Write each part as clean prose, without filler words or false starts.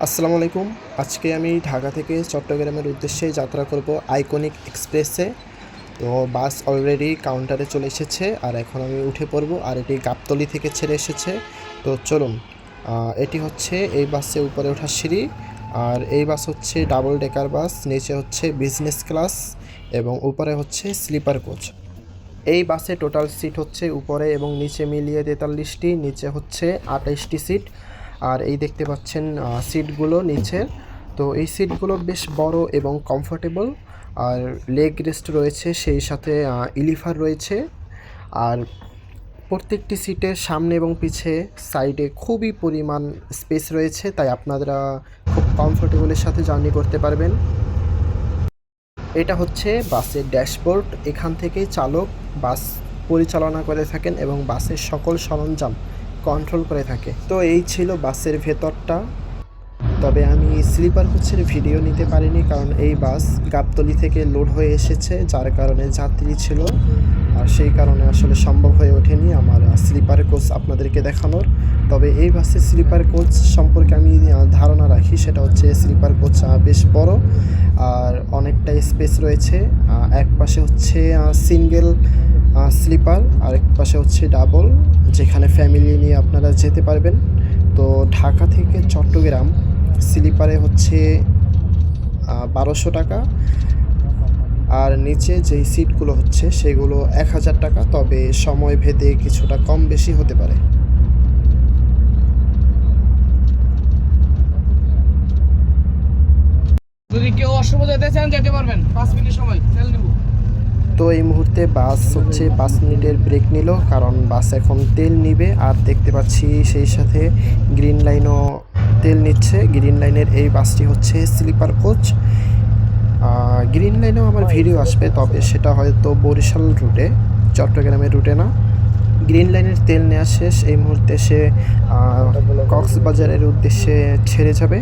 আসসালামু আলাইকুম। আজকে আমি ঢাকা থেকে চট্টগ্রামের উদ্দেশ্যে যাত্রা করব আইকনিক এক্সপ্রেসে। তো বাস অলরেডি কাউন্টারে চলে এসেছে আর এখন আমি উঠে পড়ব। আর এটি গাবতলী থেকে ছেড়ে এসেছে। তো চলুন, এটি হচ্ছে এই বাসে উপরে ওঠার সিঁড়ি। আর এই বাস হচ্ছে ডাবল ডেকার বাস, নিচে হচ্ছে বিজনেস ক্লাস এবং উপরে হচ্ছে স্লিপার কোচ। এই বাসে টোটাল সিট হচ্ছে উপরে এবং নিচে মিলিয়ে 43টি, নিচে হচ্ছে 28টি সিট। আর এই দেখতে পাচ্ছেন সিটগুলো নিচের। তো এই সিটগুলো বেশ বড় এবং কমফোর্টেবল। আর লেগ রেস্ট রয়েছে, সেই সাথে ইলিফার রয়েছে। আর প্রত্যেকটি সিটের সামনে এবং পিছে সাইডে খুবই পরিমাণ স্পেস রয়েছে, তাই আপনারা খুব কমফোর্টেবলের সাথে জার্নি করতে পারবেন। এটা হচ্ছে বাসের ড্যাশবোর্ড। এখান থেকেই চালক বাস পরিচালনা করে থাকেন এবং বাসের সকল সরঞ্জাম কন্ট্রোল করে থাকে। তো এই ছিল বাসের ভেতরটা। তবে আমি স্লিপার কোচের ভিডিও নিতে পারিনি, কারণ এই বাস গাবতলী থেকে লোড হয়ে এসেছে, যার কারণে যাত্রী ছিল। আর সেই কারণে আসলে সম্ভব হয়ে ওঠেনি আমার স্লিপার কোচ আপনাদেরকে দেখানোর। তবে এই বাসের স্লিপার কোচ সম্পর্কে আমি ধারণা রাখি, সেটা হচ্ছে স্লিপার কোচ বেশ বড় আর অনেকটা স্পেস রয়েছে। এক পাশে হচ্ছে সিঙ্গেল স্লিপার, আরেক পাশে হচ্ছে ডাবল, যেখানে ফ্যামিলি নিয়ে আপনারা যেতে পারবেন। তো ঢাকা থেকে চট্টগ্রাম স্লিপারে হচ্ছে 1200 টাকা। আর নিচে যেই সিটগুলো হচ্ছে সেগুলো 1000 টাকা, তবে সময় ভেদে কিছুটা কম বেশি হতে পারে। যদি কেউ অশুভ যেতে চান যেতে পারবেন, 5 মিনিট সময় তেল নেব। তো এই মুহূর্তে বাস হচ্ছে 5 মিনিটের ব্রেক নিল, কারণ বাস এখন তেল নিবে। আর দেখতে পাচ্ছি সেই সাথে গ্রিন লাইনও তেল নিচ্ছে। গ্রিন লাইনের এই বাসটি হচ্ছে স্লিপার কোচ। গ্রিন লাইনেও আমার ভিডিও আসবে, তবে সেটা হয়তো বরিশাল রুটে, চট্টগ্রামের রুটে না। গ্রিন লাইনের তেল নেওয়া শেষ। এই মুহূর্তে সে কক্সবাজারের উদ্দেশ্যে ছেড়ে যাবে।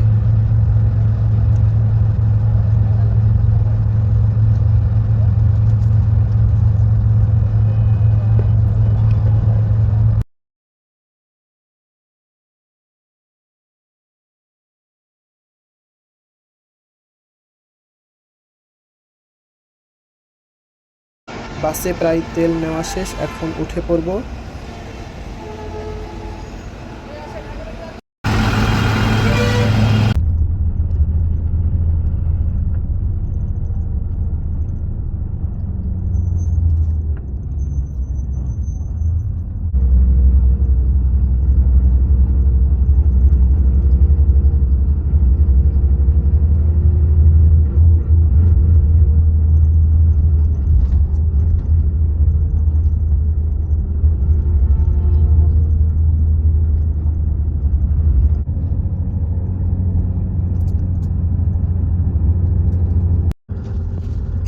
বাসে প্রায় তেল নেওয়া শেষ, এখন উঠে পড়ব।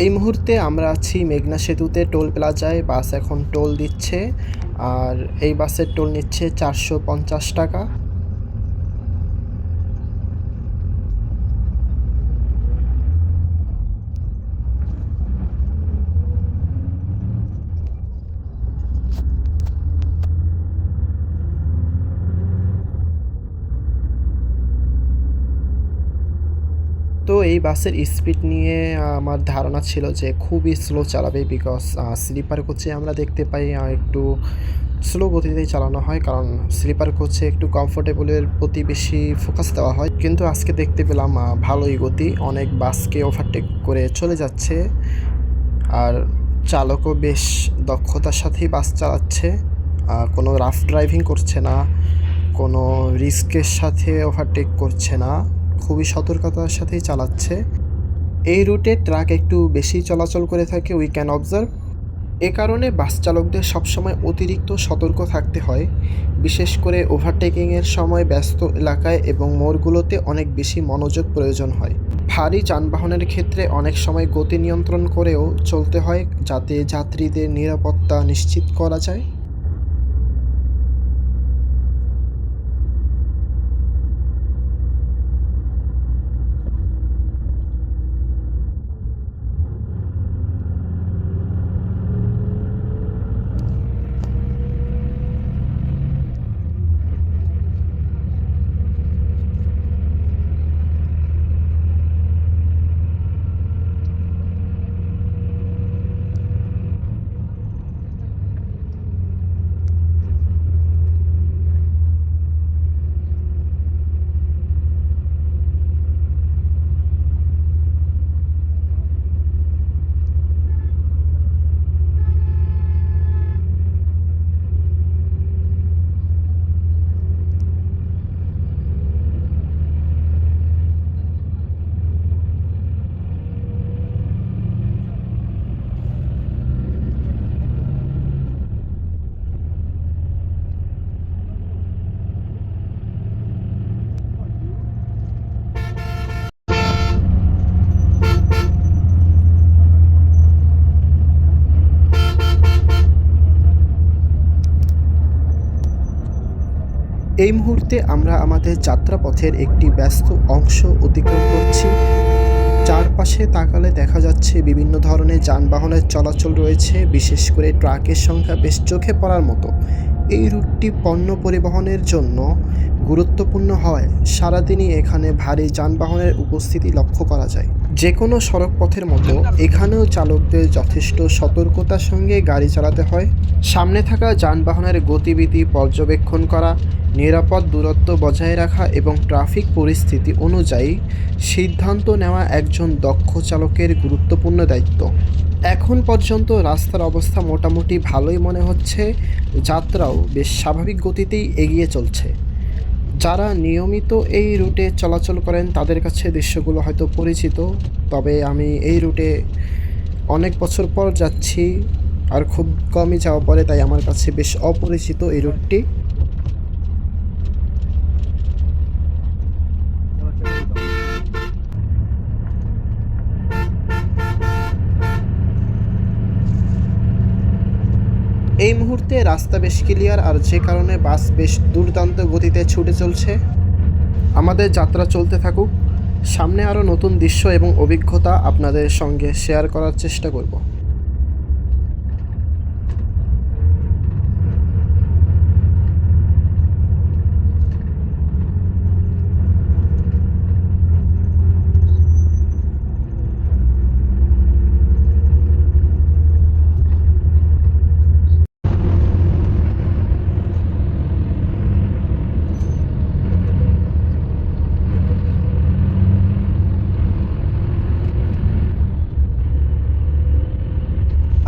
এই মুহূর্তে আমরা আছি মেঘনা সেতুতে, টোল প্লাজায়। বাস এখন টোল দিচ্ছে, আর এই বাসের টোল নিচ্ছে 450 টাকা। তো এই বাসের স্পিড নিয়ে আমার ধারণা ছিল যে খুবই স্লো চালাবে, বিকজ স্লিপার কোচে আমরা দেখতে পাই একটু স্লো গতিতেই চালানো হয়, কারণ স্লিপার কোচে একটু কমফোর্টেবলের প্রতি বেশি ফোকাস দেওয়া হয়। কিন্তু আজকে দেখতে পেলাম ভালোই গতি, অনেক বাসকে ওভারটেক করে চলে যাচ্ছে। আর চালকও বেশ দক্ষতার সাথেই বাস চালাচ্ছে, কোনো রাফ ড্রাইভিং করছে না, কোনো রিস্কের সাথে ওভারটেক করছে না, খুবই সতর্কতার সাথেই চালাচ্ছে। এই রুটে ট্রাক একটু বেশি চলাচল করে থাকে, উই ক্যান অবজার্ভ। এ কারণে বাস চালকদের সবসময় অতিরিক্ত সতর্ক থাকতে হয়, বিশেষ করে ওভারটেকিংয়ের সময় ব্যস্ত এলাকায় এবং মোড়গুলোতে অনেক বেশি মনোযোগ প্রয়োজন হয়। ভারী যানবাহনের ক্ষেত্রে অনেক সময় গতি নিয়ন্ত্রণ করেও চলতে হয়, যাতে যাত্রীদের নিরাপত্তা নিশ্চিত করা যায়। এই মুহূর্তে আমরা আমাদের যাত্রাপথের একটি ব্যস্ত অংশ অতিক্রম করছি। চারপাশে তাকালে দেখা যাচ্ছে বিভিন্ন ধরনের যানবাহনের চলাচল রয়েছে, বিশেষ করে ট্রাকের সংখ্যা বেশ চোখে পড়ার মতো। এই রুটটি পণ্য পরিবহনের জন্য গুরুত্বপূর্ণ হয়, সারাদিনই এখানে ভারী যানবাহনের উপস্থিতি লক্ষ্য করা যায়। যে কোনো সড়ক পথের মতো এখানেও চালকদের যথেষ্ট সতর্কতার সঙ্গে গাড়ি চালাতে হয়। সামনে থাকা যানবাহনের গতিবিধি পর্যবেক্ষণ করা, নিরাপদ দূরত্ব বজায় রাখা এবং ট্রাফিক পরিস্থিতি অনুযায়ী সিদ্ধান্ত নেওয়া একজন দক্ষ চালকের গুরুত্বপূর্ণ দায়িত্ব। এখন পর্যন্ত রাস্তার অবস্থা মোটামুটি ভালোই মনে হচ্ছে, যাত্রাও বেশ স্বাভাবিক গতিতেই এগিয়ে চলছে। যারা নিয়মিত এই রুটে চলাচল করেন তাদের কাছে দৃশ্যগুলো হয়তো পরিচিত, তবে আমি এই রুটে অনেক বছর পর যাচ্ছি আর খুব কমই যাওয়া পড়ে, তাই আমার কাছে বেশ অপরিচিত এই রুটটি। এই মুহূর্তে রাস্তা বেশ ক্লিয়ার, আর যে কারণে বাস বেশ দুর্দান্ত গতিতে ছুটে চলছে। আমাদের যাত্রা চলতে থাকুক, সামনে আরও নতুন দৃশ্য এবং অভিজ্ঞতা আপনাদের সঙ্গে শেয়ার করার চেষ্টা করব।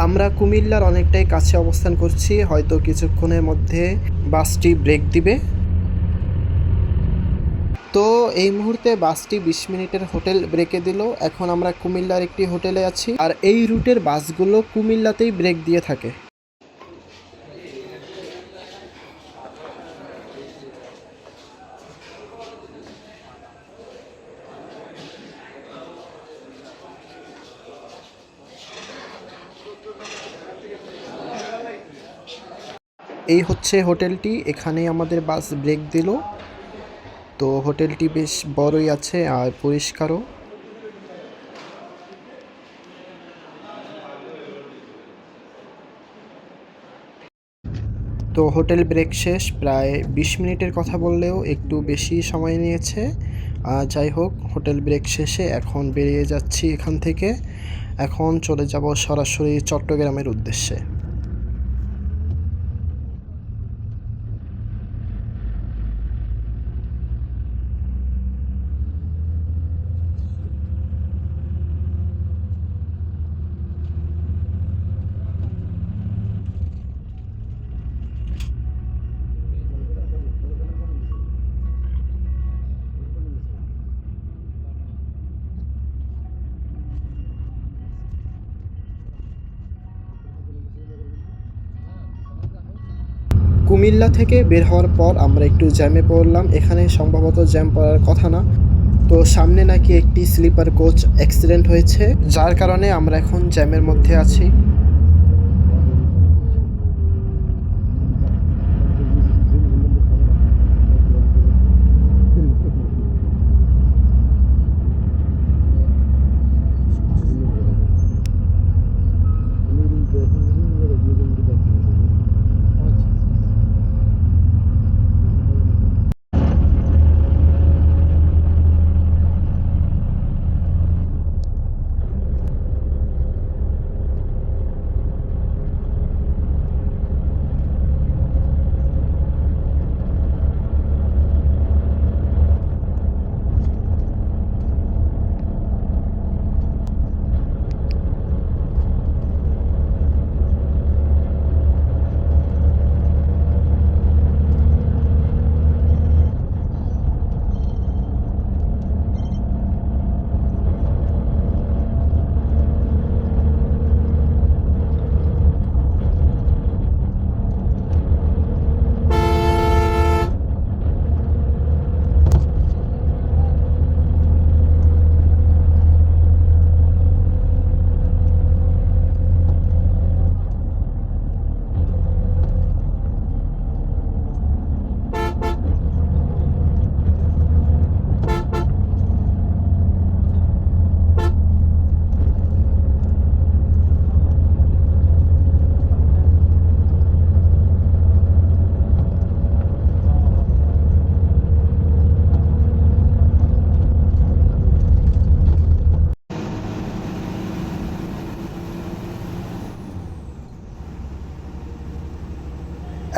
আমরা কুমিল্লার অনেকটাই কাছে অবস্থান করছি, হয়তো কিছুক্ষণের মধ্যে বাসটি ব্রেক দিবে। তো এই মুহূর্তে বাসটি 20 মিনিটের হোটেল ব্রেকে দিল। এখন আমরা কুমিল্লার একটি হোটেলে আছি, আর এই রুটের বাসগুলো কুমিল্লাতেই ব্রেক দিয়ে থাকে। এই হচ্ছে হোটেলটি, এখানেই আমাদের বাস ব্রেক দিল। তো হোটেলটি বেশ বড়ই আছে আর পরিষ্কারও। তো হোটেল ব্রেক শেষ, প্রায় 20 মিনিটের কথা বললেও একটু বেশি সময় নিয়েছে। যাই হোক, হোটেল ব্রেক শেষে এখন বেরিয়ে যাচ্ছি এখান থেকে। এখন চলে যাব সরাসরি চট্টগ্রামের উদ্দেশ্যে। কুমিল্লা থেকে বের হওয়ার পর আমরা একটু জ্যামে পড়লাম। এখানে সম্ভবত জ্যাম পড়ার কথা না, তো সামনে নাকি একটি স্লিপার কোচ অ্যাক্সিডেন্ট হয়েছে, যার কারণে আমরা এখন জ্যামের মধ্যে আছি।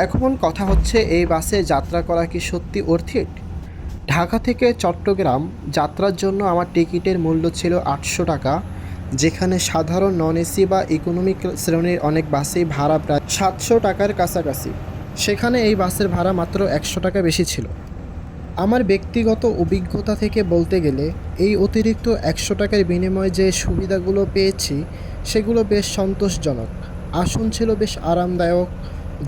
এখন কথা হচ্ছে, এই বাসে যাত্রা করা কি সত্যি অর্থিট? ঢাকা থেকে চট্টগ্রাম যাত্রার জন্য আমার টিকিটের মূল্য ছিল 800 টাকা, যেখানে সাধারণ নন এসি বা ইকোনমিক শ্রেণীর অনেক বাসেই ভাড়া প্রায় 700 টাকার কাছাকাছি। সেখানে এই বাসের ভাড়া মাত্র 100 টাকা বেশি ছিল। আমার ব্যক্তিগত অভিজ্ঞতা থেকে বলতে গেলে এই অতিরিক্ত 100 টাকার বিনিময়ে যে সুবিধাগুলো পেয়েছি সেগুলো বেশ সন্তোষজনক। আসন ছিল বেশ আরামদায়ক,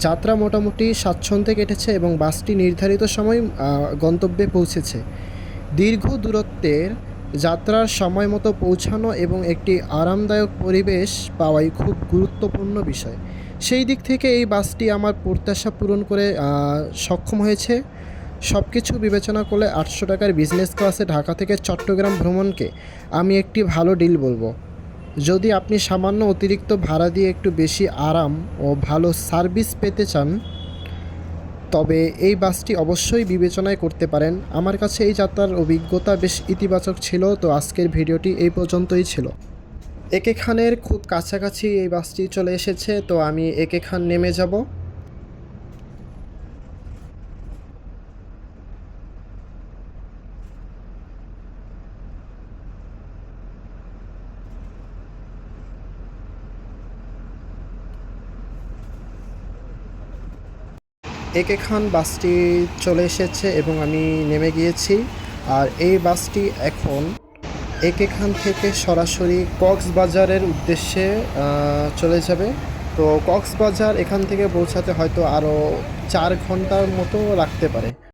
যাত্রা মোটামুটি স্বাচ্ছন্দ্যে কেটেছে এবং বাসটি নির্ধারিত সময় গন্তব্যে পৌঁছেছে। দীর্ঘ দূরত্বের যাত্রার সময় মতো পৌঁছানো এবং একটি আরামদায়ক পরিবেশ পাওয়াই খুব গুরুত্বপূর্ণ বিষয়। সেই দিক থেকে এই বাসটি আমার প্রত্যাশা পূরণ করে সক্ষম হয়েছে। সব কিছু বিবেচনা করলে 800 টাকার বিজনেস ক্লাসে ঢাকা থেকে চট্টগ্রাম ভ্রমণকে আমি একটি ভালো ডিল বলবো। যদি আপনি সামান্য অতিরিক্ত ভাড়া দিয়ে একটু বেশি আরাম ও ভালো সার্ভিস পেতে চান, তবে এই বাসটি অবশ্যই বিবেচনায় করতে পারেন। আমার কাছে এই যাত্রার অভিজ্ঞতা বেশ ইতিবাচক ছিল। তো আজকের ভিডিওটি এই পর্যন্তই ছিল। একে খানের খুব কাছাকাছি এই বাসটি চলে এসেছে, তো আমি একে খান নেমে যাব। একে খান বাসটি চলে এসেছে এবং আমি নেমে গিয়েছি। আর এই বাসটি এখন একে খান থেকে সরাসরি কক্সবাজারের উদ্দেশ্যে চলে যাবে। তো কক্সবাজার এখান থেকে পৌঁছাতে হয়তো আরও 4 ঘন্টার মতো লাগতে পারে।